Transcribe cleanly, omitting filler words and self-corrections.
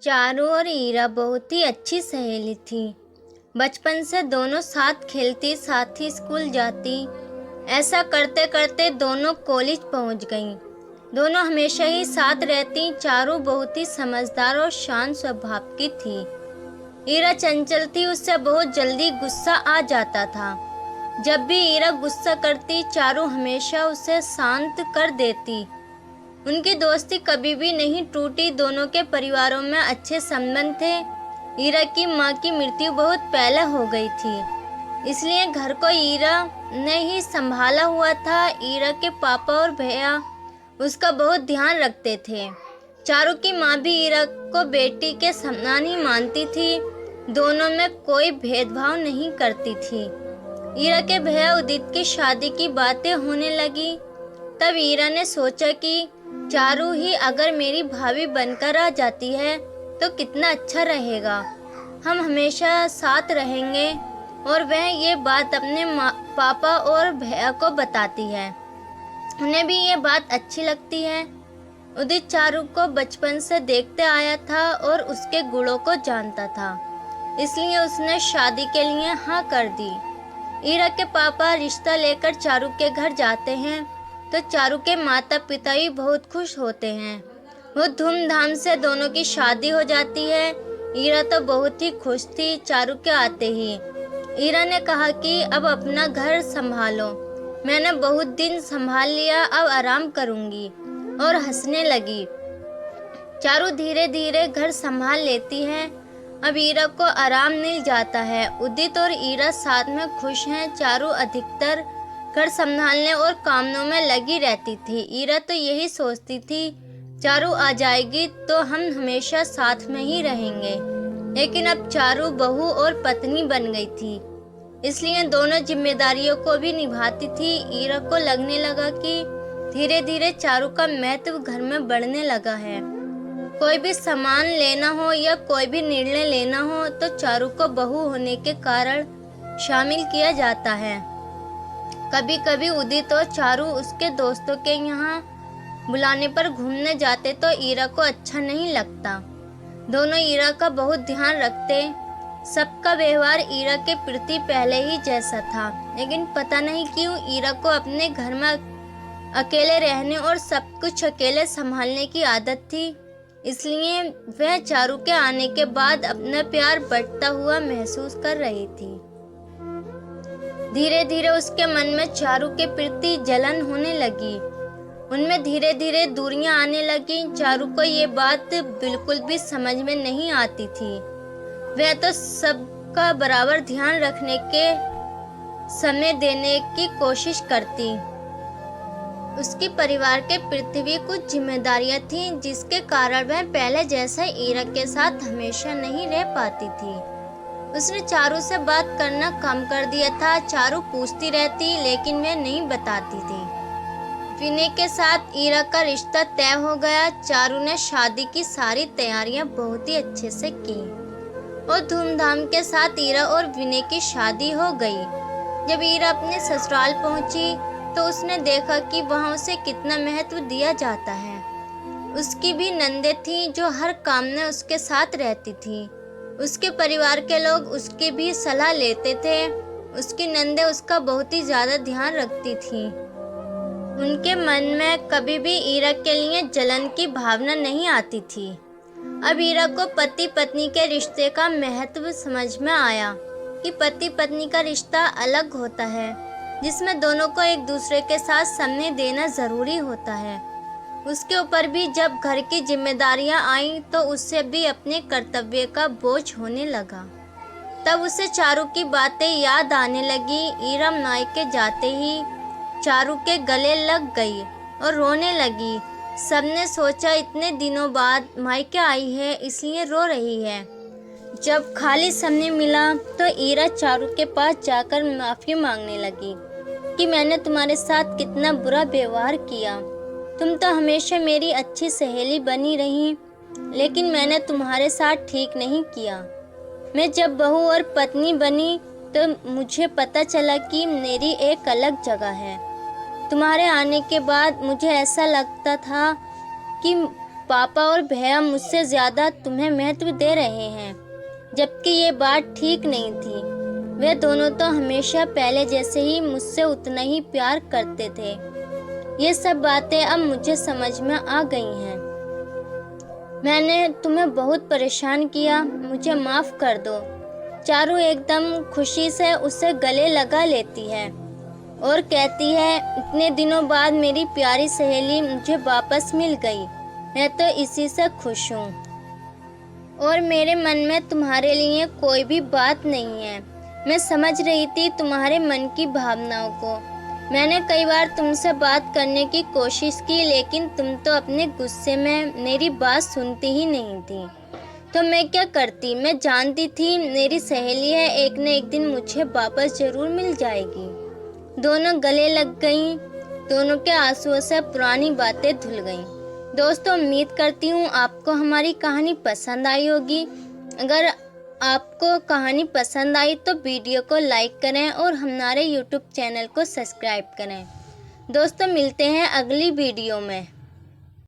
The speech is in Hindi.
चारू और ईरा बहुत ही अच्छी सहेली थी। बचपन से दोनों साथ खेलती, साथ ही स्कूल जाती। ऐसा करते करते दोनों कॉलेज पहुंच गईं। दोनों हमेशा ही साथ रहती। चारू बहुत ही समझदार और शांत स्वभाव की थी। ईरा चंचल थी, उससे बहुत जल्दी गुस्सा आ जाता था। जब भी ईरा गुस्सा करती, चारू हमेशा उसे शांत कर देती। उनकी दोस्ती कभी भी नहीं टूटी। दोनों के परिवारों में अच्छे संबंध थे। ईरा की माँ की मृत्यु बहुत पहले हो गई थी, इसलिए घर को ईरा ने ही संभाला हुआ था। ईरा के पापा और भैया उसका बहुत ध्यान रखते थे। चारू की माँ भी ईरा को बेटी के समान ही मानती थी। दोनों में कोई भेदभाव नहीं करती थी। ईरा के भैया उदित की शादी की बातें होने लगी। तब ईरा ने सोचा कि चारू ही अगर मेरी भाभी बनकर आ जाती है तो कितना अच्छा रहेगा। हम हमेशा साथ रहेंगे। और वह ये बात अपने पापा और भैया को बताती है। उन्हें भी ये बात अच्छी लगती है। उदित चारू को बचपन से देखते आया था और उसके गुणों को जानता था, इसलिए उसने शादी के लिए हाँ कर दी। ईरा के पापा रिश्ता लेकर चारू के घर जाते हैं तो चारू के माता पिता भी बहुत खुश होते हैं। बहुत धूमधाम से दोनों की शादी हो जाती है। ईरा तो बहुत ही खुश थी चारू के आते ही। ईरा ने कहा कि अब अपना घर संभालो, मैंने बहुत दिन संभाल लिया, अब आराम करूंगी, और हंसने लगी। चारू धीरे धीरे घर संभाल लेती है। अब ईरा को आराम मिल जाता है। उदित और ईरा साथ में खुश हैं। चारू अधिकतर घर संभालने और कामों में लगी रहती थी। ईरा तो यही सोचती थी चारू आ जाएगी तो हम हमेशा साथ में ही रहेंगे। लेकिन अब चारू बहू और पत्नी बन गई थी, इसलिए दोनों जिम्मेदारियों को भी निभाती थी। ईरा को लगने लगा कि धीरे धीरे चारू का महत्व घर में बढ़ने लगा है। कोई भी सामान लेना हो या कोई भी निर्णय लेना हो तो चारू को बहू होने के कारण शामिल किया जाता है। कभी कभी उदित और चारू उसके दोस्तों के यहाँ बुलाने पर घूमने जाते तो ईरा को अच्छा नहीं लगता। दोनों ईरा का बहुत ध्यान रखते। सबका व्यवहार ईरा के प्रति पहले ही जैसा था, लेकिन पता नहीं क्यों ईरा को अपने घर में अकेले रहने और सब कुछ अकेले संभालने की आदत थी। इसलिए वह चारू के आने के बाद अपना प्यार बढ़ता हुआ महसूस कर रही थी। धीरे धीरे उसके मन में चारू के प्रति जलन होने लगी। उनमें धीरे धीरे दूरियां आने लगी। चारू को ये बात बिल्कुल भी समझ में नहीं आती थी। वह तो सबका बराबर ध्यान रखने के समय देने की कोशिश करती। उसकी परिवार के प्रति भी कुछ जिम्मेदारियां थीं, जिसके कारण वह पहले जैसा ईरा के साथ हमेशा नहीं रह पाती थी। उसने चारू से बात करना कम कर दिया था। चारू पूछती रहती लेकिन वह नहीं बताती थी। विनय के साथ ईरा का रिश्ता तय हो गया। चारू ने शादी की सारी तैयारियां बहुत ही अच्छे से की और धूमधाम के साथ ईरा और विनय की शादी हो गई। जब ईरा अपने ससुराल पहुंची तो उसने देखा कि वहां उसे कितना महत्व दिया जाता है। उसकी भी नंदे थीं जो हर काम में उसके साथ रहती थी। उसके परिवार के लोग उसकी भी सलाह लेते थे। उसकी नंदे उसका बहुत ही ज्यादा ध्यान रखती थी। उनके मन में कभी भी ईरा के लिए जलन की भावना नहीं आती थी। अब ईरा को पति पत्नी के रिश्ते का महत्व समझ में आया कि पति पत्नी का रिश्ता अलग होता है, जिसमें दोनों को एक दूसरे के साथ समय देना जरूरी होता है। उसके ऊपर भी जब घर की जिम्मेदारियां आईं तो उससे भी अपने कर्तव्य का बोझ होने लगा। तब उसे चारू की बातें याद आने लगी। ईरा मायके जाते ही चारू के गले लग गई और रोने लगी। सबने सोचा इतने दिनों बाद मायके आई है इसलिए रो रही है। जब खाली समय मिला तो ईरा चारू के पास जाकर माफी मांगने लगी कि मैंने तुम्हारे साथ कितना बुरा व्यवहार किया। तुम तो हमेशा मेरी अच्छी सहेली बनी रही, लेकिन मैंने तुम्हारे साथ ठीक नहीं किया। मैं जब बहू और पत्नी बनी तो मुझे पता चला कि मेरी एक अलग जगह है। तुम्हारे आने के बाद मुझे ऐसा लगता था कि पापा और भैया मुझसे ज़्यादा तुम्हें महत्व दे रहे हैं, जबकि ये बात ठीक नहीं थी। वे दोनों तो हमेशा पहले जैसे ही मुझसे उतना ही प्यार करते थे। ये सब बातें अब मुझे समझ में आ गई हैं। मैंने तुम्हें बहुत परेशान किया, मुझे माफ़ कर दो। चारू एकदम खुशी से उसे गले लगा लेती है और कहती है, इतने दिनों बाद मेरी प्यारी सहेली मुझे वापस मिल गई। मैं तो इसी से खुश हूँ और मेरे मन में तुम्हारे लिए कोई भी बात नहीं है। मैं समझ रही थी तुम्हारे मन की भावनाओं को। मैंने कई बार तुमसे बात करने की कोशिश की, लेकिन तुम तो अपने गुस्से में मेरी बात सुनती ही नहीं थी। तो मैं क्या करती? मैं जानती थी मेरी सहेली है, एक न एक दिन मुझे वापस ज़रूर मिल जाएगी। दोनों गले लग गईं। दोनों के आंसुओं से पुरानी बातें धुल गईं। दोस्तों, उम्मीद करती हूँ आपको हमारी कहानी पसंद आई होगी। अगर आपको कहानी पसंद आई तो वीडियो को लाइक करें और हमारे YouTube चैनल को सब्सक्राइब करें। दोस्तों, मिलते हैं अगली वीडियो में।